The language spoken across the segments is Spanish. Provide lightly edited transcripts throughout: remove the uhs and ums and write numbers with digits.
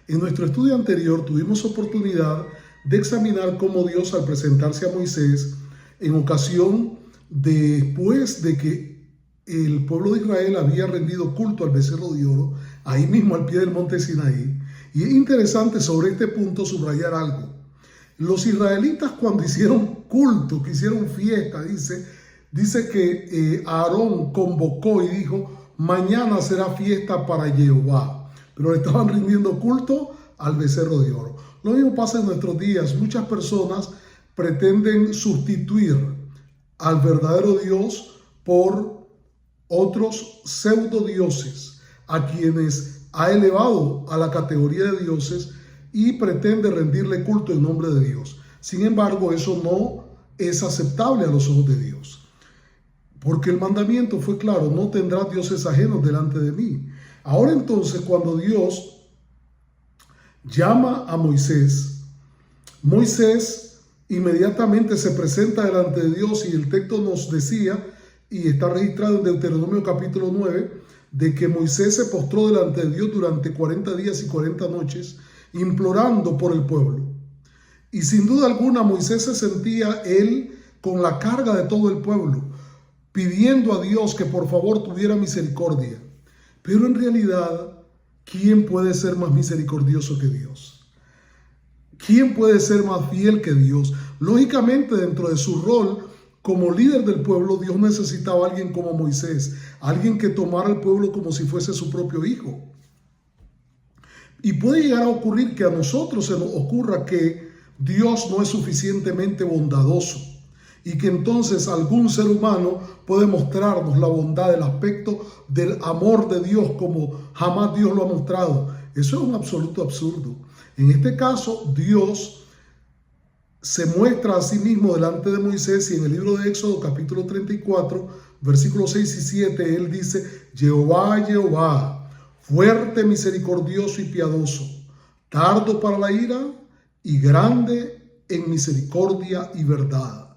En nuestro estudio anterior tuvimos oportunidad de examinar cómo Dios, al presentarse a Moisés en ocasión después de que el pueblo de Israel había rendido culto al becerro de oro, ahí mismo al pie del monte Sinaí. Y es interesante sobre este punto subrayar algo. Los israelitas, cuando hicieron culto, que hicieron fiesta, dice que Aarón convocó y dijo: mañana será fiesta para Jehová. Pero le estaban rindiendo culto al becerro de oro. Lo mismo pasa en nuestros días. Muchas personas pretenden sustituir al verdadero Dios por otros pseudo dioses, a quienes ha elevado a la categoría de dioses y pretende rendirle culto en nombre de Dios. Sin embargo, eso no es aceptable a los ojos de Dios, porque el mandamiento fue claro: no tendrás dioses ajenos delante de mí. Ahora entonces, cuando Dios llama a Moisés, Moisés inmediatamente se presenta delante de Dios, y el texto nos decía, y está registrado en Deuteronomio capítulo 9, de que Moisés se postró delante de Dios durante 40 días y 40 noches, implorando por el pueblo. Y sin duda alguna Moisés se sentía él con la carga de todo el pueblo, pidiendo a Dios que por favor tuviera misericordia. Pero en realidad, ¿quién puede ser más misericordioso que Dios? ¿Quién puede ser más fiel que Dios? Lógicamente, dentro de su rol como líder del pueblo, Dios necesitaba a alguien como Moisés, alguien que tomara al pueblo como si fuese su propio hijo. Y puede llegar a ocurrir que a nosotros se nos ocurra que Dios no es suficientemente bondadoso, y que entonces algún ser humano puede mostrarnos la bondad, el aspecto del amor de Dios como jamás Dios lo ha mostrado. Eso es un absoluto absurdo. En este caso, Dios se muestra a sí mismo delante de Moisés, y en el libro de Éxodo capítulo 34, versículos 6 y 7, él dice: Jehová, Jehová, fuerte, misericordioso y piadoso, tardo para la ira y grande en misericordia y verdad,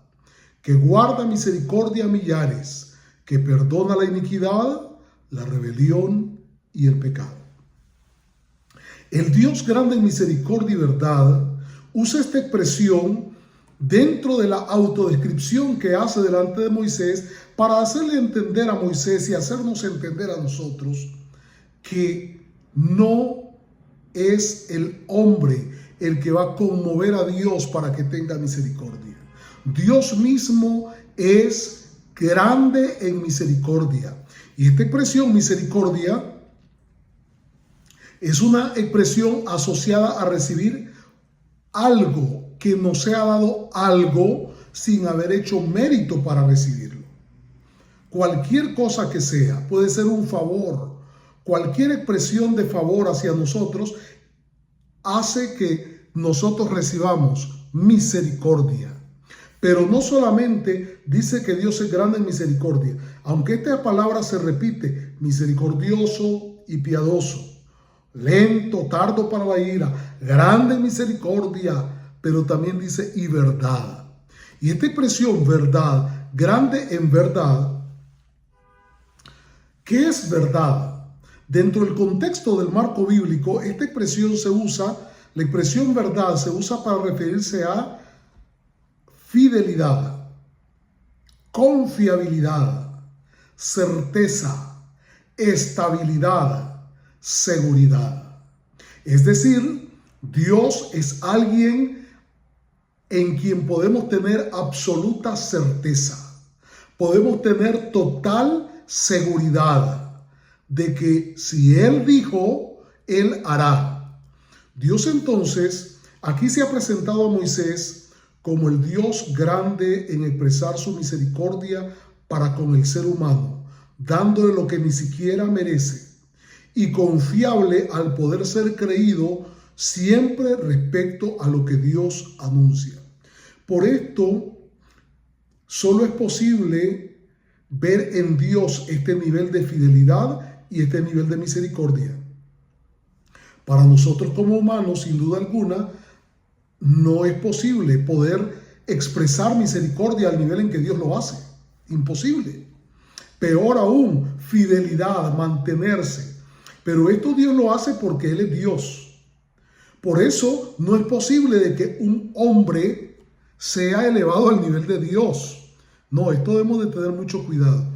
que guarda misericordia a millares, que perdona la iniquidad, la rebelión y el pecado. El Dios grande en misericordia y verdad usa esta expresión dentro de la autodescripción que hace delante de Moisés, para hacerle entender a Moisés y hacernos entender a nosotros que no es el hombre el que va a conmover a Dios para que tenga misericordia. Dios mismo es grande en misericordia. Y esta expresión misericordia es una expresión asociada a recibir algo, que nos sea dado algo sin haber hecho mérito para recibirlo. Cualquier cosa que sea, puede ser un favor, cualquier expresión de favor hacia nosotros hace que nosotros recibamos misericordia. Pero no solamente dice que Dios es grande en misericordia, aunque esta palabra se repite: misericordioso y piadoso, lento, tardo para la ira, grande en misericordia, pero también dice y verdad. Y esta expresión verdad, grande en verdad, ¿qué es verdad? Dentro del contexto del marco bíblico, esta expresión se usa, la expresión verdad se usa para referirse a fidelidad, confiabilidad, certeza, estabilidad, seguridad. Es decir, Dios es alguien en quien podemos tener absoluta certeza, podemos tener total seguridad de que si Él dijo, Él hará. Dios entonces aquí se ha presentado a Moisés como el Dios grande en expresar su misericordia para con el ser humano, dándole lo que ni siquiera merece, y confiable al poder ser creído siempre respecto a lo que Dios anuncia. Por esto, solo es posible ver en Dios este nivel de fidelidad y este nivel de misericordia. Para nosotros como humanos, sin duda alguna, no es posible poder expresar misericordia al nivel en que Dios lo hace. Imposible. Peor aún, fidelidad, mantenerse. Pero esto Dios lo hace porque Él es Dios. Por eso no es posible de que un hombre sea elevado al nivel de Dios. No, esto debemos de tener mucho cuidado.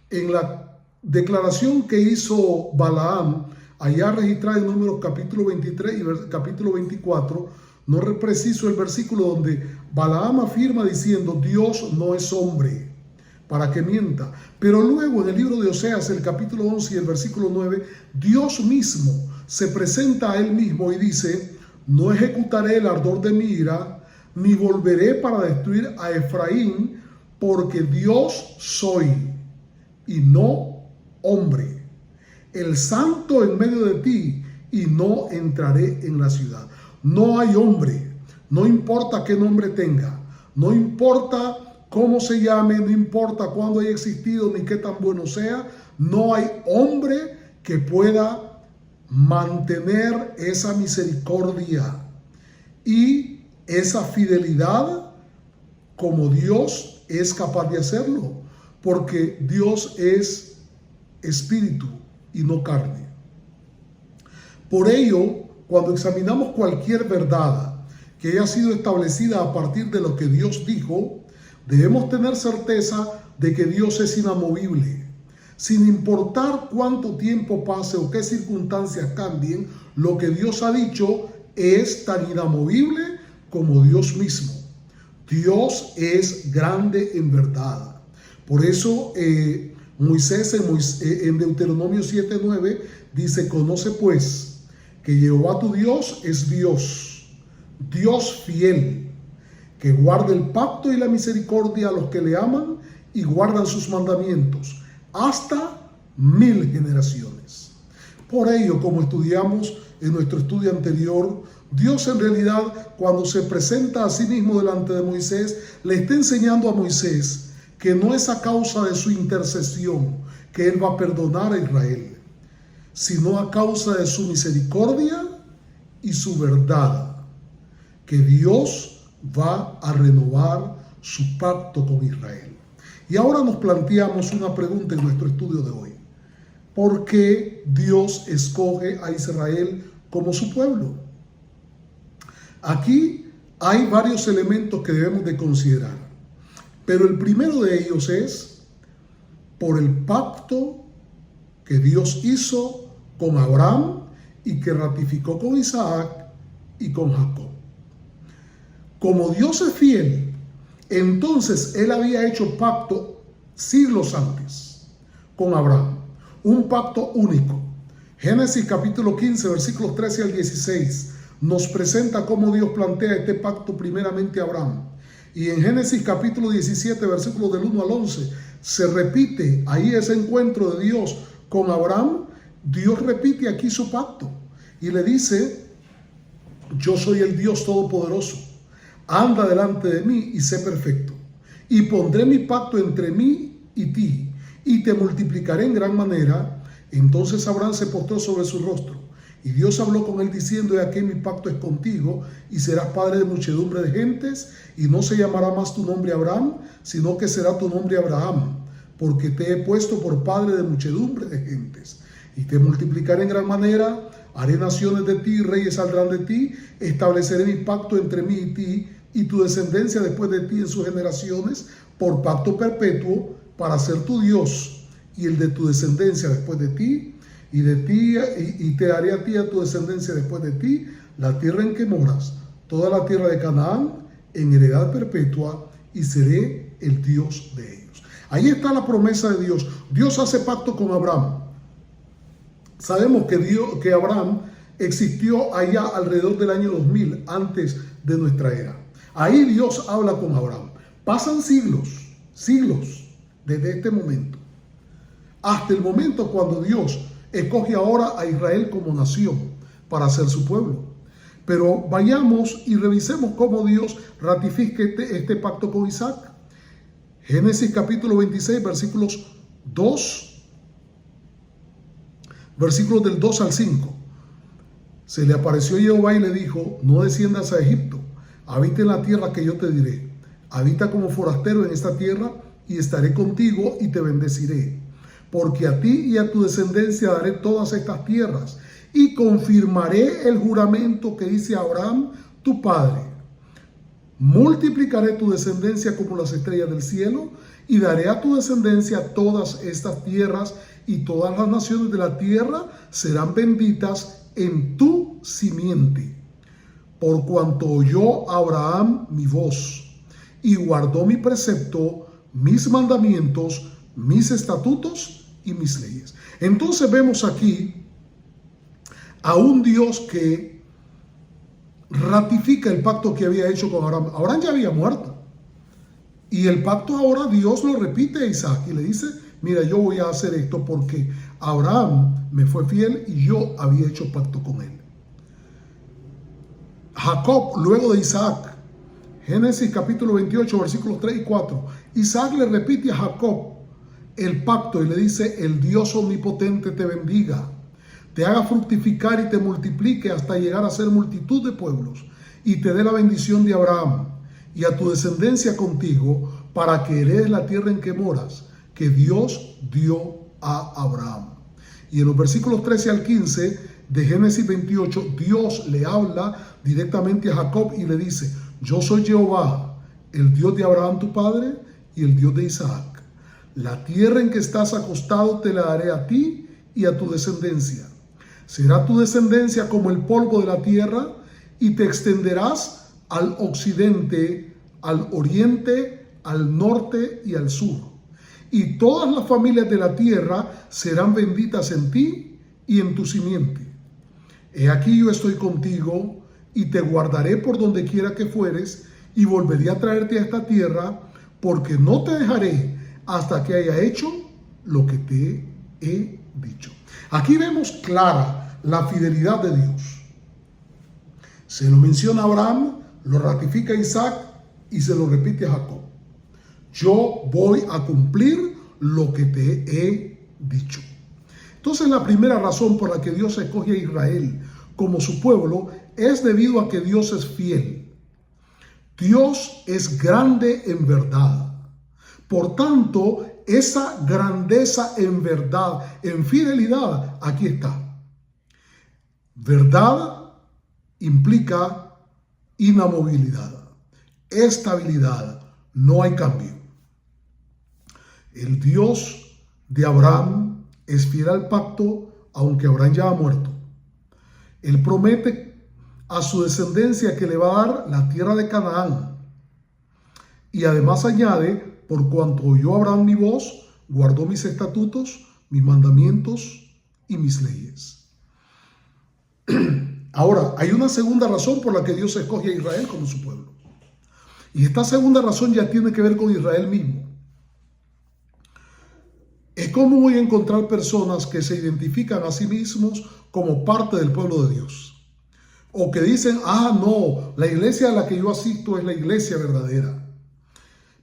En la declaración que hizo Balaam, allá registrada en Números capítulo 23 y capítulo 24, no es preciso el versículo donde Balaam afirma diciendo: Dios no es hombre para que mienta. Pero luego en el libro de Oseas, el capítulo 11 y el versículo 9, Dios mismo se presenta a él mismo y dice: no ejecutaré el ardor de mi ira, ni volveré para destruir a Efraín, porque Dios soy y no hombre, el santo en medio de ti, y no entraré en la ciudad. No hay hombre, no importa qué nombre tenga, no importa cómo se llame, no importa cuándo haya existido ni qué tan bueno sea, no hay hombre que pueda mantener esa misericordia y esa fidelidad como Dios es capaz de hacerlo, porque Dios es espíritu y no carne. Por ello, cuando examinamos cualquier verdad que haya sido establecida a partir de lo que Dios dijo, debemos tener certeza de que Dios es inamovible. Sin importar cuánto tiempo pase o qué circunstancias cambien, lo que Dios ha dicho es tan inamovible como Dios mismo. Dios es grande en verdad. Por eso Moisés en Deuteronomio 7:9 dice: conoce pues que Jehová tu Dios es Dios, Dios fiel, que guarda el pacto y la misericordia a los que le aman y guardan sus mandamientos hasta 1000 generaciones. Por ello, como estudiamos en nuestro estudio anterior, Dios en realidad, cuando se presenta a sí mismo delante de Moisés, le está enseñando a Moisés que no es a causa de su intercesión que él va a perdonar a Israel, sino a causa de su misericordia y su verdad, que Dios va a renovar su pacto con Israel. Y ahora nos planteamos una pregunta en nuestro estudio de hoy: ¿por qué Dios escoge a Israel como su pueblo? Aquí hay varios elementos que debemos de considerar, pero el primero de ellos es por el pacto que Dios hizo con Abraham y que ratificó con Isaac y con Jacob. Como Dios es fiel, entonces Él había hecho pacto siglos antes con Abraham, un pacto único. Génesis capítulo 15, versículos 13 al 16, nos presenta cómo Dios plantea este pacto primeramente a Abraham. Y en Génesis capítulo 17, versículos del 1 al 11, se repite ahí ese encuentro de Dios con Abraham. Dios repite aquí su pacto y le dice: yo soy el Dios todopoderoso, anda delante de mí y sé perfecto, y pondré mi pacto entre mí y ti, y te multiplicaré en gran manera. Entonces Abraham se postró sobre su rostro, y Dios habló con él diciendo: he aquí mi pacto es contigo, y serás padre de muchedumbre de gentes, y no se llamará más tu nombre Abraham, sino que será tu nombre Abraham, porque te he puesto por padre de muchedumbre de gentes. Y te multiplicaré en gran manera, haré naciones de ti, reyes saldrán de ti, estableceré mi pacto entre mí y ti, y tu descendencia después de ti en sus generaciones, por pacto perpetuo, para ser tu Dios, y el de tu descendencia después de ti, y te daré a ti y a tu descendencia después de ti, la tierra en que moras, toda la tierra de Canaán, en heredad perpetua, y seré el Dios de ellos. Ahí está la promesa de Dios. Dios hace pacto con Abraham. Sabemos que Abraham existió allá alrededor del año 2000 antes de nuestra era. Ahí Dios habla con Abraham. Pasan siglos desde este momento hasta el momento cuando Dios escoge ahora a Israel como nación para ser su pueblo. Pero vayamos y revisemos cómo Dios ratifica este pacto con Isaac. Génesis capítulo 26, versículos del 2 al 5. Se le apareció Jehová y le dijo: no desciendas a Egipto, habita en la tierra que yo te diré. Habita como forastero en esta tierra, y estaré contigo y te bendeciré. Porque a ti y a tu descendencia daré todas estas tierras, y confirmaré el juramento que hice a Abraham, tu padre. Multiplicaré tu descendencia como las estrellas del cielo y daré a tu descendencia todas estas tierras, y todas las naciones de la tierra serán benditas en tu simiente. Por cuanto oyó Abraham mi voz y guardó mi precepto, mis mandamientos, mis estatutos y mis leyes. Entonces vemos aquí a un Dios que ratifica el pacto que había hecho con Abraham. Abraham ya había muerto. Y el pacto ahora Dios lo repite a Isaac y le dice: mira, yo voy a hacer esto porque Abraham me fue fiel y yo había hecho pacto con él. Jacob, luego de Isaac, Génesis capítulo 28, versículos 3 y 4. Isaac le repite a Jacob el pacto y le dice: el Dios omnipotente te bendiga, te haga fructificar y te multiplique hasta llegar a ser multitud de pueblos, y te dé la bendición de Abraham y a tu descendencia contigo, para que heredes la tierra en que moras, que Dios dio a Abraham. Y en los versículos 13 al 15 de Génesis 28, Dios le habla directamente a Jacob y le dice: yo soy Jehová, el Dios de Abraham tu padre y el Dios de Isaac. La tierra en que estás acostado te la daré a ti y a tu descendencia. Será tu descendencia como el polvo de la tierra, y te extenderás al occidente, al oriente, al norte y al sur. Y todas las familias de la tierra serán benditas en ti y en tu simiente. He aquí yo estoy contigo y te guardaré por donde quiera que fueres, y volveré a traerte a esta tierra, porque no te dejaré hasta que haya hecho lo que te he dicho. Aquí vemos clara la fidelidad de Dios. Se lo menciona a Abraham, lo ratifica a Isaac y se lo repite a Jacob: yo voy a cumplir lo que te he dicho. Entonces, la primera razón por la que Dios escoge a Israel como su pueblo es debido a que Dios es fiel. Dios es grande en verdad. Por tanto, esa grandeza en verdad, en fidelidad, aquí está. Verdad implica inamovilidad, estabilidad, no hay cambio. El Dios de Abraham es fiel al pacto, aunque Abraham ya ha muerto. Él promete a su descendencia que le va a dar la tierra de Canaán. Y además añade: por cuanto oyó Abraham mi voz, guardó mis estatutos, mis mandamientos y mis leyes. Ahora, hay una segunda razón por la que Dios escoge a Israel como su pueblo. Y esta segunda razón ya tiene que ver con Israel mismo. Es común hoy encontrar personas que se identifican a sí mismos como parte del pueblo de Dios. O que dicen: no, la iglesia a la que yo asisto es la iglesia verdadera.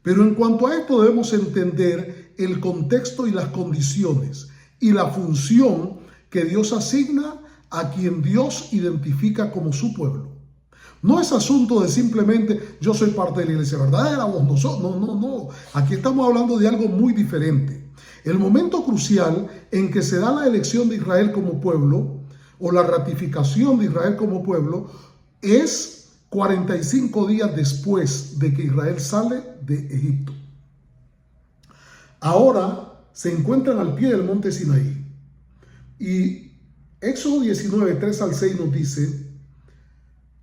Pero en cuanto a esto debemos entender el contexto y las condiciones y la función que Dios asigna a quien Dios identifica como su pueblo. No es asunto de simplemente yo soy parte de la iglesia verdadera, vos no sos. No. Aquí estamos hablando de algo muy diferente. El momento crucial en que se da la elección de Israel como pueblo, o la ratificación de Israel como pueblo, es 45 días después de que Israel sale de Egipto. Ahora se encuentran al pie del monte Sinaí. Y Éxodo 19, 3 al 6 nos dice: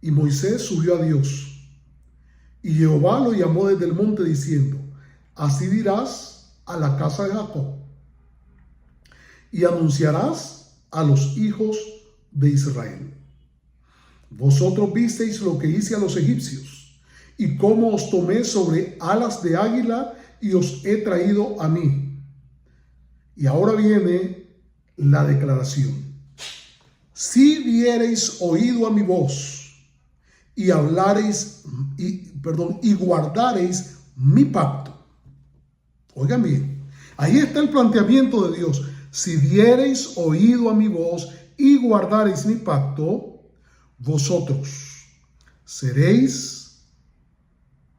y Moisés subió a Dios, y Jehová lo llamó desde el monte diciendo: así dirás a la casa de Jacob, y anunciarás a los hijos de Israel: vosotros visteis lo que hice a los egipcios, y cómo os tomé sobre alas de águila y os he traído a mí. Y ahora viene la declaración: si diereis oído a mi voz y hablareis, y guardareis mi pacto. Oigan bien, ahí está el planteamiento de Dios: si diereis oído a mi voz y guardareis mi pacto, vosotros seréis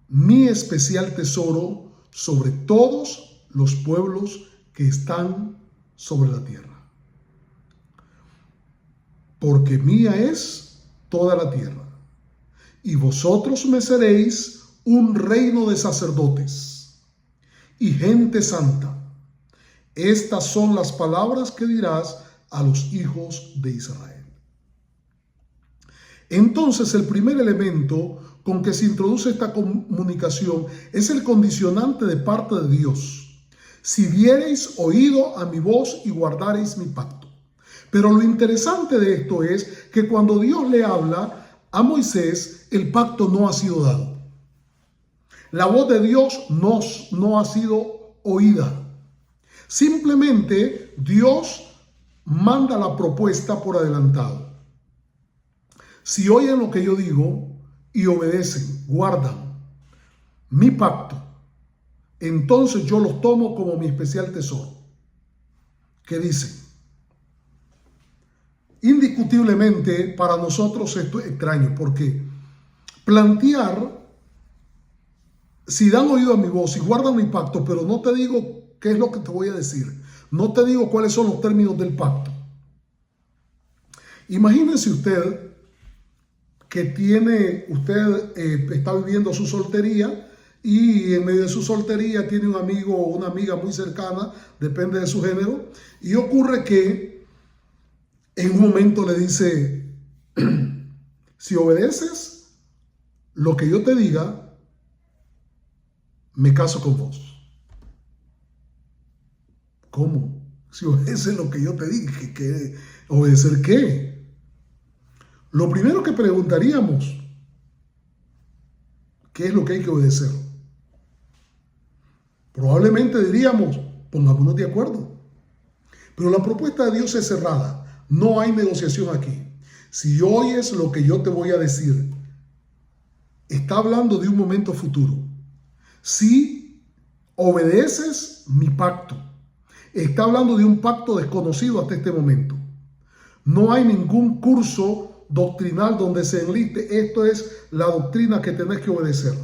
mi especial tesoro sobre todos los pueblos que están sobre la tierra. porque mía es toda la tierra, y vosotros me seréis un reino de sacerdotes y gente santa. Estas son las palabras que dirás a los hijos de Israel. Entonces, el primer elemento con que se introduce esta comunicación es el condicionante de parte de Dios. Si diereis oído a mi voz y guardareis mi pacto. Pero lo interesante de esto es que cuando Dios le habla a Moisés, el pacto no ha sido dado. La voz de Dios no ha sido oída. Simplemente Dios manda la propuesta por adelantado. Si oyen lo que yo digo y obedecen, guardan mi pacto, entonces yo los tomo como mi especial tesoro. ¿Qué dicen? Indiscutiblemente para nosotros esto es extraño, porque plantear, si dan oído a mi voz y guardan mi pacto, pero no te digo qué es lo que te voy a decir, no te digo cuáles son los términos del pacto. Imagínense usted que está viviendo su soltería y en medio de su soltería tiene un amigo o una amiga muy cercana, depende de su género, y ocurre que en un momento le dice, si obedeces lo que yo te diga, me caso con vos. ¿Cómo? Si obedeces lo que yo te dije, ¿qué? ¿Obedecer qué? Lo primero que preguntaríamos, ¿qué es lo que hay que obedecer? Probablemente diríamos, pongámonos de acuerdo. Pero la propuesta de Dios es cerrada. No hay negociación aquí. Si oyes lo que yo te voy a decir, está hablando de un momento futuro. Si obedeces mi pacto, está hablando de un pacto desconocido hasta este momento. No hay ningún curso doctrinal donde se enliste, esto es la doctrina que tenés que obedecer.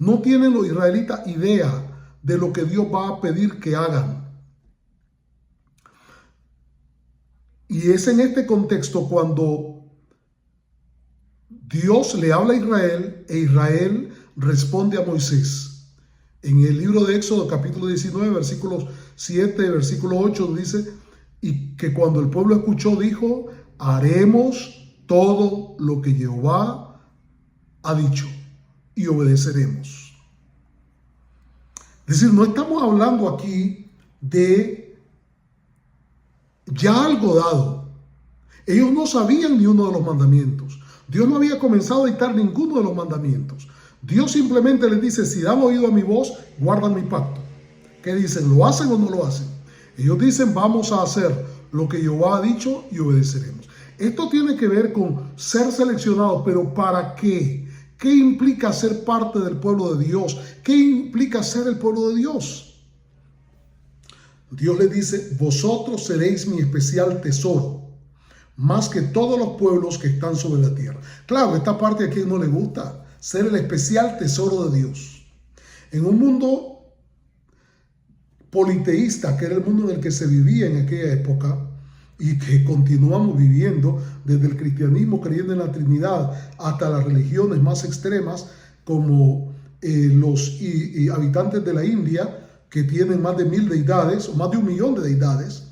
No tienen los israelitas idea de lo que Dios va a pedir que hagan. Y es en este contexto cuando Dios le habla a Israel e Israel responde a Moisés. En el libro de Éxodo capítulo 19 versículos 7 versículo 8 dice, y que cuando el pueblo escuchó dijo, haremos todo lo que Jehová ha dicho y obedeceremos. Es decir, no estamos hablando aquí de ya algo dado. Ellos no sabían ni uno de los mandamientos. Dios no había comenzado a dictar ninguno de los mandamientos. Dios simplemente les dice, si dan oído a mi voz, guardan mi pacto. ¿Qué dicen? ¿Lo hacen o no lo hacen? Ellos dicen, vamos a hacer lo que Jehová ha dicho y obedeceremos. Esto tiene que ver con ser seleccionado, pero ¿para qué? ¿Qué implica ser parte del pueblo de Dios? ¿Qué implica ser el pueblo de Dios? Dios les dice, vosotros seréis mi especial tesoro, más que todos los pueblos que están sobre la tierra. Claro, esta parte a quien no le gusta, ser el especial tesoro de Dios. En un mundo politeísta, que era el mundo en el que se vivía en aquella época, y que continuamos viviendo desde el cristianismo creyendo en la Trinidad hasta las religiones más extremas como los habitantes de la India, que tienen más de 1000 deidades o más de 1 millón de deidades.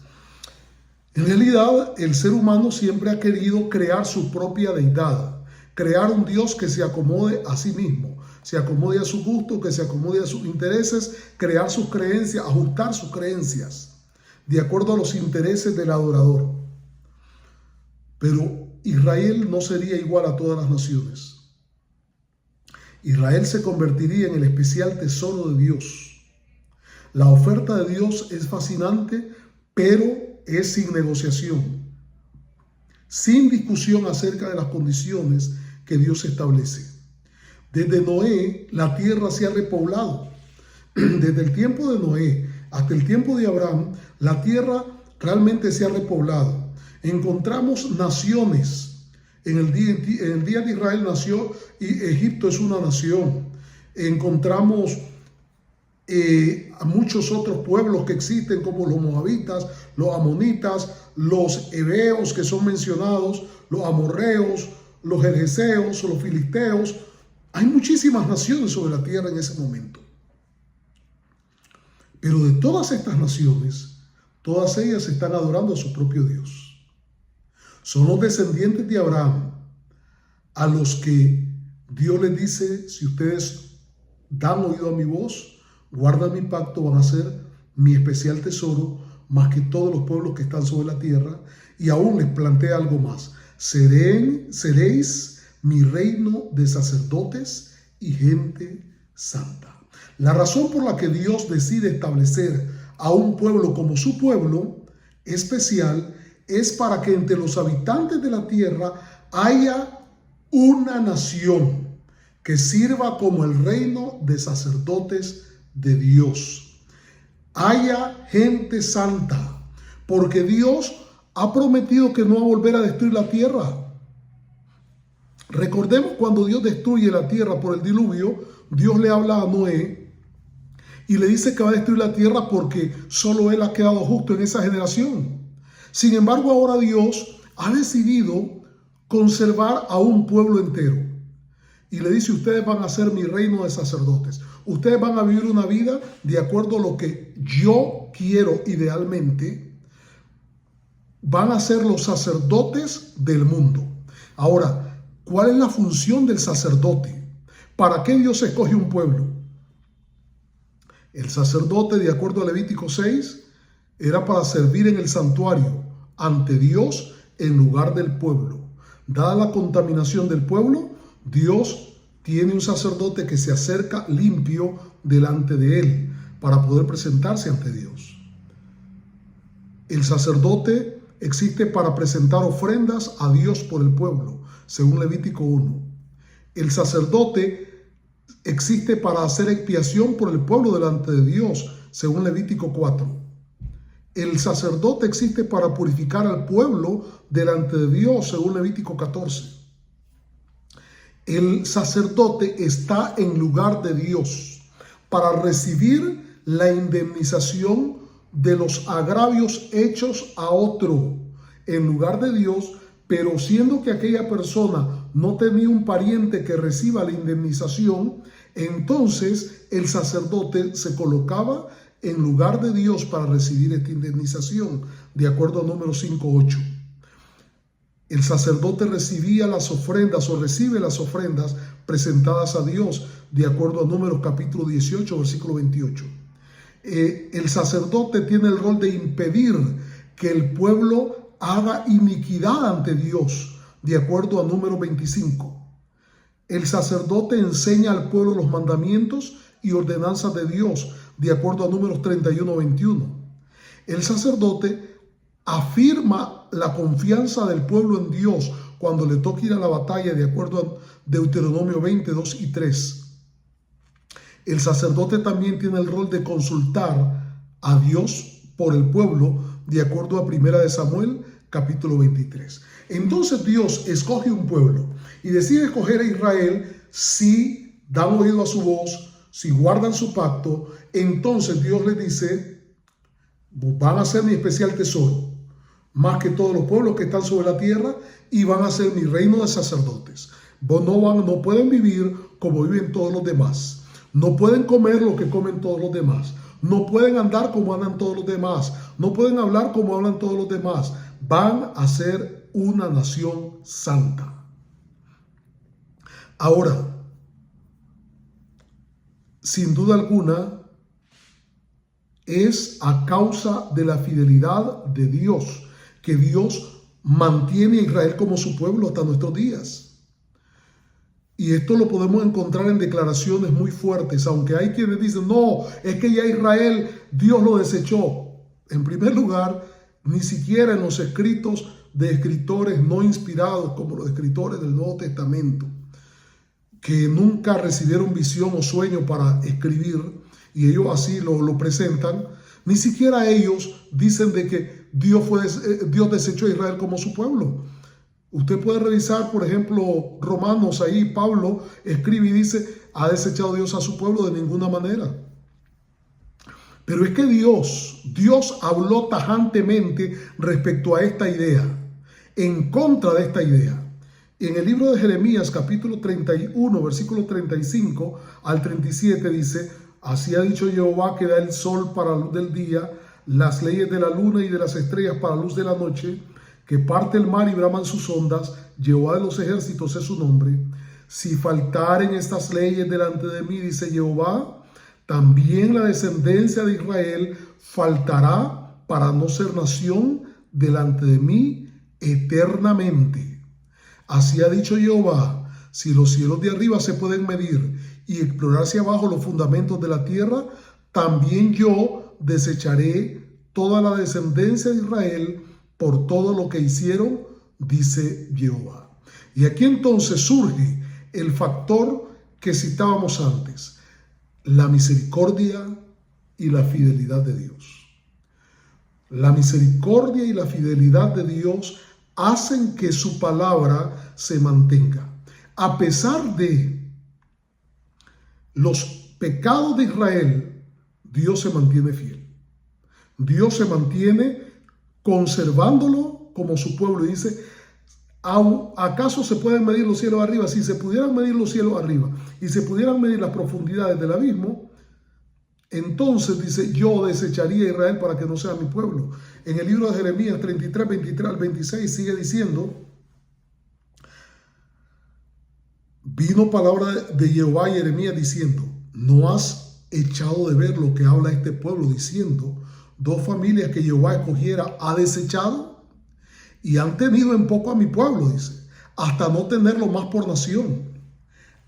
En realidad el ser humano siempre ha querido crear su propia deidad, crear un Dios que se acomode a sí mismo, se acomode a su gusto, que se acomode a sus intereses, crear sus creencias, ajustar sus creencias de acuerdo a los intereses del adorador. Pero Israel no sería igual a todas las naciones. Israel se convertiría en el especial tesoro de Dios. La oferta de Dios es fascinante, pero es sin negociación, sin discusión acerca de las condiciones que Dios establece. Desde Noé, la tierra se ha repoblado. Desde el tiempo de Noé hasta el tiempo de Abraham, la tierra realmente se ha repoblado. Encontramos naciones. En el día de Israel nació y Egipto es una nación. Encontramos a muchos otros pueblos que existen como los moabitas, los amonitas, los heveos que son mencionados, los amorreos, los jerjeseos, los filisteos. Hay muchísimas naciones sobre la tierra en ese momento. Pero de todas estas naciones, todas ellas están adorando a su propio Dios. Son los descendientes de Abraham a los que Dios les dice: si ustedes dan oído a mi voz, guardan mi pacto, van a ser mi especial tesoro, más que todos los pueblos que están sobre la tierra. Y aún les plantea algo más: seréis mi reino de sacerdotes y gente santa. La razón por la que Dios decide establecer a un pueblo como su pueblo especial es para que entre los habitantes de la tierra haya una nación que sirva como el reino de sacerdotes de Dios. Haya gente santa, porque Dios ha prometido que no va a volver a destruir la tierra. Recordemos cuando Dios destruye la tierra por el diluvio, Dios le habla a Noé y le dice que va a destruir la tierra porque solo él ha quedado justo en esa generación. Sin embargo, ahora Dios ha decidido conservar a un pueblo entero y le dice: ustedes van a ser mi reino de sacerdotes. Ustedes van a vivir una vida de acuerdo a lo que yo quiero idealmente. Van a ser los sacerdotes del mundo. Ahora, ¿cuál es la función del sacerdote? ¿Para qué Dios escoge un pueblo? El sacerdote, de acuerdo a Levítico 6, era para servir en el santuario ante Dios en lugar del pueblo. Dada la contaminación del pueblo, Dios tiene un sacerdote que se acerca limpio delante de él para poder presentarse ante Dios. El sacerdote existe para presentar ofrendas a Dios por el pueblo, según Levítico 1. El sacerdote existe para hacer expiación por el pueblo delante de Dios, según Levítico 4. El sacerdote existe para purificar al pueblo delante de Dios, según Levítico 14. El sacerdote está en lugar de Dios para recibir la indemnización de los agravios hechos a otro en lugar de Dios, pero siendo que aquella persona no tenía un pariente que reciba la indemnización, entonces el sacerdote se colocaba en lugar de Dios para recibir esta indemnización, de acuerdo a Números 5:8. El sacerdote recibía las ofrendas o recibe las ofrendas presentadas a Dios, de acuerdo a Números capítulo 18, versículo 28. El sacerdote tiene el rol de impedir que el pueblo haga iniquidad ante Dios, de acuerdo a Números 25. El sacerdote enseña al pueblo los mandamientos y ordenanzas de Dios, de acuerdo a Números 31:21. El sacerdote afirma la confianza del pueblo en Dios cuando le toca ir a la batalla, de acuerdo a Deuteronomio 22 y 3. El sacerdote también tiene el rol de consultar a Dios por el pueblo, de acuerdo a 1 Samuel capítulo 23. Entonces Dios escoge un pueblo y decide escoger a Israel si dan oído a su voz, si guardan su pacto. Entonces Dios les dice: van a ser mi especial tesoro, más que todos los pueblos que están sobre la tierra, y van a ser mi reino de sacerdotes. No pueden vivir como viven todos los demás. No pueden comer lo que comen todos los demás. No pueden andar como andan todos los demás. No pueden hablar como hablan todos los demás. Van a ser una nación santa. Ahora, sin duda alguna, es a causa de la fidelidad de Dios que Dios mantiene a Israel como su pueblo hasta nuestros días. Y esto lo podemos encontrar en declaraciones muy fuertes, aunque hay quienes dicen: no, es que ya Israel, Dios lo desechó. En primer lugar, ni siquiera en los escritos de escritores no inspirados, como los escritores del Nuevo Testamento, que nunca recibieron visión o sueño para escribir, y ellos así lo presentan, ni siquiera ellos dicen de que Dios desechó a Israel como su pueblo. Usted puede revisar, por ejemplo, Romanos, ahí Pablo escribe y dice: ¿ha desechado Dios a su pueblo? De ninguna manera. Pero es que Dios habló tajantemente respecto a esta idea, en contra de esta idea. En el libro de Jeremías, capítulo 31, versículo 35 al 37 dice: así ha dicho Jehová, que da el sol para la luz del día, las leyes de la luna y de las estrellas para la luz de la noche, que parte el mar y braman sus ondas, Jehová de los ejércitos es su nombre. Si faltaren estas leyes delante de mí, dice Jehová, también la descendencia de Israel faltará para no ser nación delante de mí eternamente. Así ha dicho Jehová: si los cielos de arriba se pueden medir y explorar hacia abajo los fundamentos de la tierra, también yo desecharé toda la descendencia de Israel por todo lo que hicieron, dice Jehová. Y aquí entonces surge el factor que citábamos antes: la misericordia y la fidelidad de Dios. La misericordia y la fidelidad de Dios hacen que su palabra se mantenga. A pesar de los pecados de Israel, Dios se mantiene fiel. Dios se mantiene conservándolo como su pueblo. Y dice: ¿acaso se pueden medir los cielos arriba? Si se pudieran medir los cielos arriba y se pudieran medir las profundidades del abismo, entonces dice: yo desecharía a Israel para que no sea mi pueblo. En el libro de Jeremías 33, 23 al 26 sigue diciendo: vino palabra de Jehová a Jeremías diciendo: ¿no has echado de ver lo que habla este pueblo, diciendo: dos familias que Jehová escogiera ha desechado? Y han tenido en poco a mi pueblo, dice, hasta no tenerlo más por nación.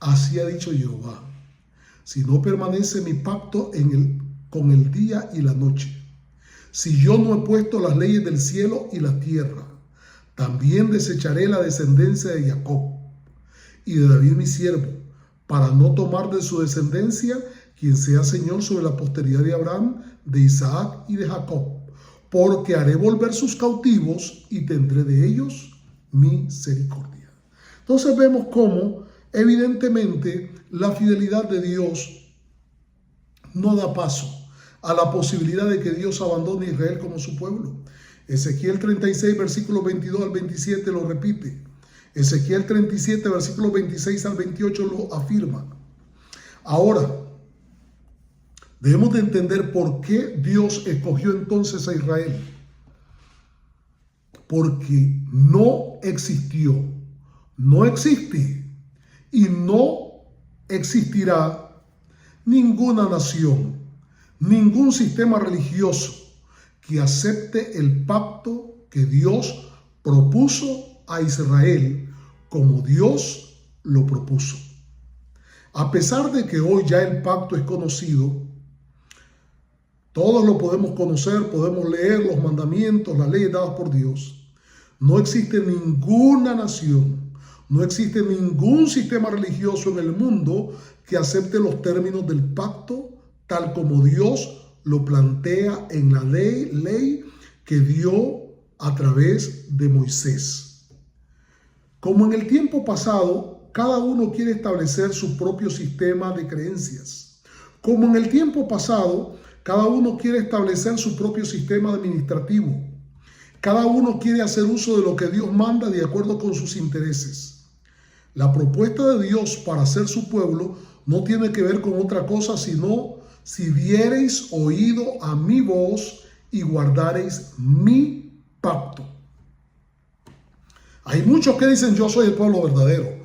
Así ha dicho Jehová: si no permanece mi pacto con el día y la noche, si yo no he puesto las leyes del cielo y la tierra, también desecharé la descendencia de Jacob y de David mi siervo, para no tomar de su descendencia quien sea Señor sobre la posteridad de Abraham, de Isaac y de Jacob, porque haré volver sus cautivos y tendré de ellos misericordia. Entonces vemos cómo evidentemente la fidelidad de Dios no da paso a la posibilidad de que Dios abandone a Israel como su pueblo. Ezequiel 36, versículos 22 al 27 lo repite. Ezequiel 37, versículos 26 al 28 lo afirma. Ahora, debemos de entender por qué Dios escogió entonces a Israel. Porque no existió, no existe y no existirá ninguna nación, ningún sistema religioso que acepte el pacto que Dios propuso a Israel como Dios lo propuso. A pesar de que hoy ya el pacto es conocido, todos lo podemos conocer, podemos leer los mandamientos, las leyes dadas por Dios, no existe ninguna nación, no existe ningún sistema religioso en el mundo que acepte los términos del pacto tal como Dios lo plantea en la ley que dio a través de Moisés. Como en el tiempo pasado, cada uno quiere establecer su propio sistema de creencias. Como en el tiempo pasado, cada uno quiere establecer su propio sistema administrativo. Cada uno quiere hacer uso de lo que Dios manda de acuerdo con sus intereses. La propuesta de Dios para ser su pueblo no tiene que ver con otra cosa sino: si diereis oído a mi voz y guardareis mi pacto. Hay muchos que dicen: yo soy el pueblo verdadero.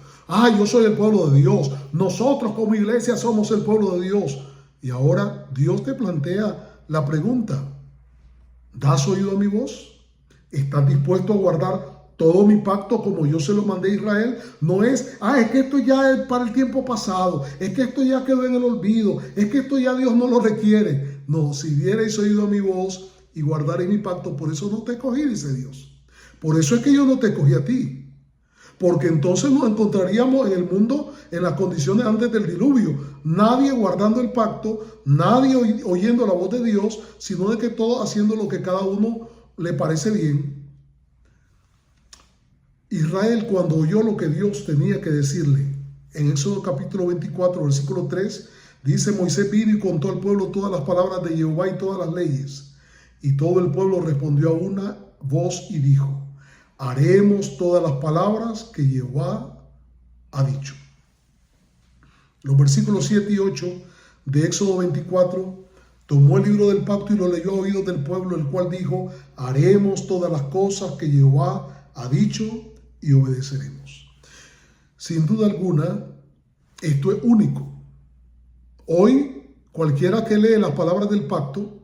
Yo soy el pueblo de Dios. Nosotros como iglesia somos el pueblo de Dios. Y ahora Dios te plantea la pregunta: ¿das oído a mi voz? ¿Estás dispuesto a guardar todo mi pacto como yo se lo mandé a Israel? No es: es que esto ya es para el tiempo pasado, es que esto ya quedó en el olvido, es que esto ya Dios no lo requiere. No, si diereis oído a mi voz y guardareis mi pacto, por eso no te escogí, dice Dios. Por eso es que yo no te escogí a ti. Porque entonces nos encontraríamos en el mundo en las condiciones antes del diluvio. Nadie guardando el pacto, nadie oyendo la voz de Dios, sino de que todos haciendo lo que cada uno le parece bien. Israel, cuando oyó lo que Dios tenía que decirle, en Éxodo capítulo 24, versículo 3, Dice: Moisés vino y contó al pueblo todas las palabras de Jehová y todas las leyes. Y todo el pueblo respondió a una voz y dijo: haremos todas las palabras que Jehová ha dicho. Los versículos 7 y 8 de Éxodo 24: tomó el libro del pacto y lo leyó a oídos del pueblo, el cual dijo: haremos todas las cosas que Jehová ha dicho y obedeceremos. Sin duda alguna, esto es único. Hoy, cualquiera que lee las palabras del pacto,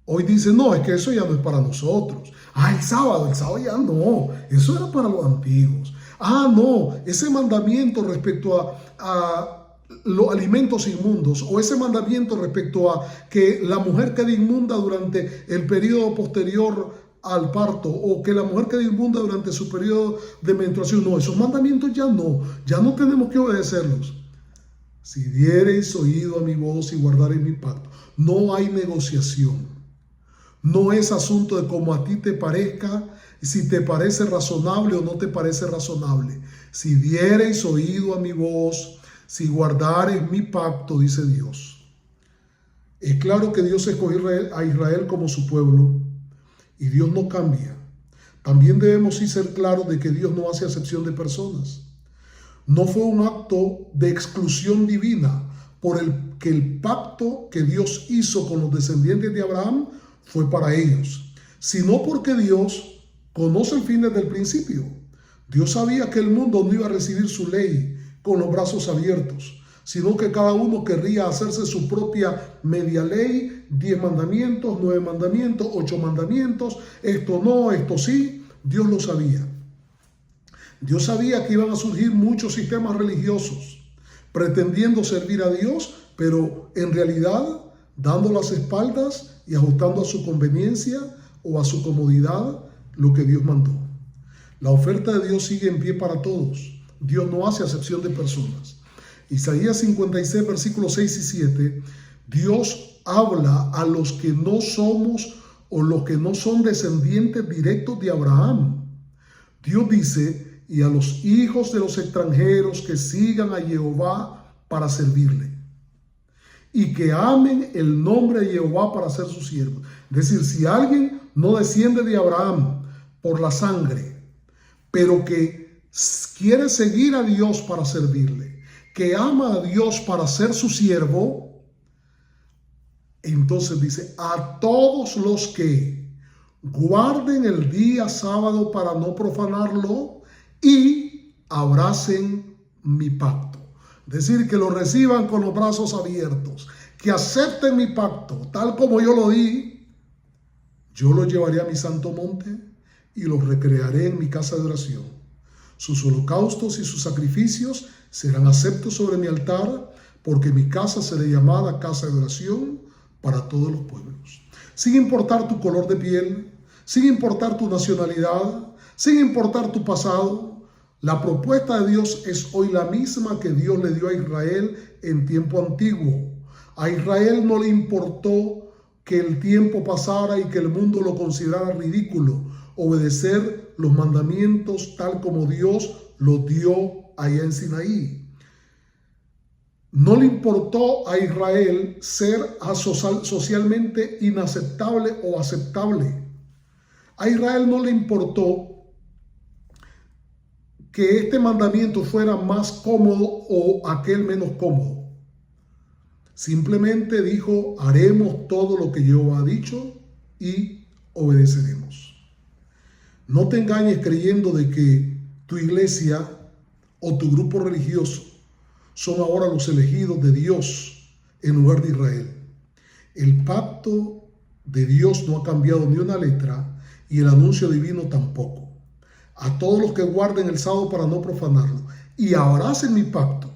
hoy dice: no, es que eso ya no es para nosotros. El sábado ya no, eso era para los antiguos. No, ese mandamiento respecto a los alimentos inmundos, o ese mandamiento respecto a que la mujer quede inmunda durante el periodo posterior al parto, o que la mujer quede inmunda durante su periodo de menstruación, no, esos mandamientos ya no tenemos que obedecerlos. Si diereis oído a mi voz y guardareis mi pacto. No hay negociación. No es asunto de cómo a ti te parezca, si te parece razonable o no te parece razonable. Si diereis oído a mi voz, si guardareis mi pacto, dice Dios. Es claro que Dios escogió a Israel como su pueblo y Dios no cambia. También debemos sí ser claros de que Dios no hace acepción de personas. No fue un acto de exclusión divina por el que el pacto que Dios hizo con los descendientes de Abraham fue para ellos, sino porque Dios conoce el fin desde el principio. Dios sabía que el mundo no iba a recibir su ley con los brazos abiertos, sino que cada uno querría hacerse su propia media ley, 10 mandamientos, 9 mandamientos, 8 mandamientos, esto no, esto sí. Dios lo sabía. Dios sabía que iban a surgir muchos sistemas religiosos pretendiendo servir a Dios, pero en realidad dando las espaldas y ajustando a su conveniencia o a su comodidad lo que Dios mandó. La oferta de Dios sigue en pie para todos. Dios no hace acepción de personas. Isaías 56, versículos 6 y 7, Dios habla a los que no somos o los que no son descendientes directos de Abraham. Dios dice: y a los hijos de los extranjeros que sigan a Jehová para servirle, y que amen el nombre de Jehová para ser sus siervos. Es decir, si alguien no desciende de Abraham por la sangre, pero que quiere seguir a Dios para servirle, que ama a Dios para ser su siervo, entonces dice: a todos los que guarden el día sábado para no profanarlo y abracen mi pacto. Es decir, que lo reciban con los brazos abiertos, que acepten mi pacto tal como yo lo di. Yo los llevaré a mi santo monte y los recrearé en mi casa de oración. Sus holocaustos y sus sacrificios serán aceptos sobre mi altar, porque mi casa será llamada casa de oración para todos los pueblos. Sin importar tu color de piel, sin importar tu nacionalidad, sin importar tu pasado, la propuesta de Dios es hoy la misma que Dios le dio a Israel en tiempo antiguo. A Israel no le importó que el tiempo pasara y que el mundo lo considerara ridículo, obedecer los mandamientos tal como Dios los dio allá en Sinaí. No le importó a Israel ser socialmente inaceptable o aceptable. A Israel no le importó que este mandamiento fuera más cómodo o aquel menos cómodo. Simplemente dijo: haremos todo lo que Jehová ha dicho y obedeceremos. No te engañes creyendo de que tu iglesia o tu grupo religioso son ahora los elegidos de Dios en lugar de Israel. El pacto de Dios no ha cambiado ni una letra y el anuncio divino tampoco. A todos los que guarden el sábado para no profanarlo y abracen mi pacto.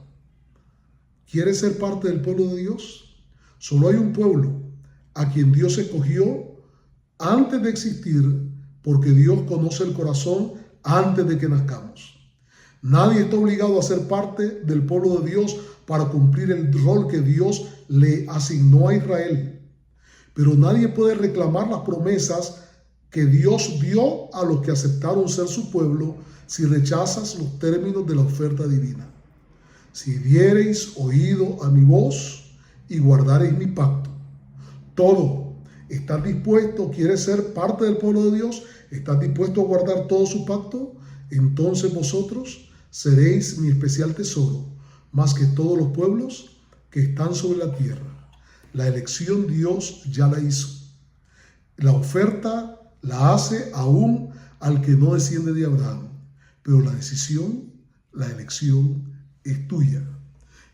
¿Quieres ser parte del pueblo de Dios? Solo hay un pueblo a quien Dios escogió antes de existir, porque Dios conoce el corazón antes de que nazcamos. Nadie está obligado a ser parte del pueblo de Dios para cumplir el rol que Dios le asignó a Israel. Pero nadie puede reclamar las promesas que Dios dio a los que aceptaron ser su pueblo si rechazas los términos de la oferta divina. si diereis oído a mi voz y guardareis mi pacto. Todo. ¿Estás dispuesto? ¿Quieres ser parte del pueblo de Dios? ¿Estás dispuesto a guardar todo su pacto? Entonces vosotros seréis mi especial tesoro, más que todos los pueblos que están sobre la tierra. La elección Dios ya la hizo. La oferta la hace aún al que no desciende de Abraham. Pero la decisión, la elección es tuya.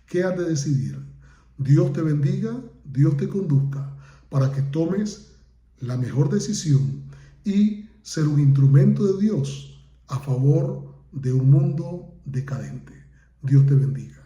¿Qué has de decidir? Dios te bendiga, Dios te conduzca para que tomes la mejor decisión y ser un instrumento de Dios a favor de un mundo decadente. Dios te bendiga.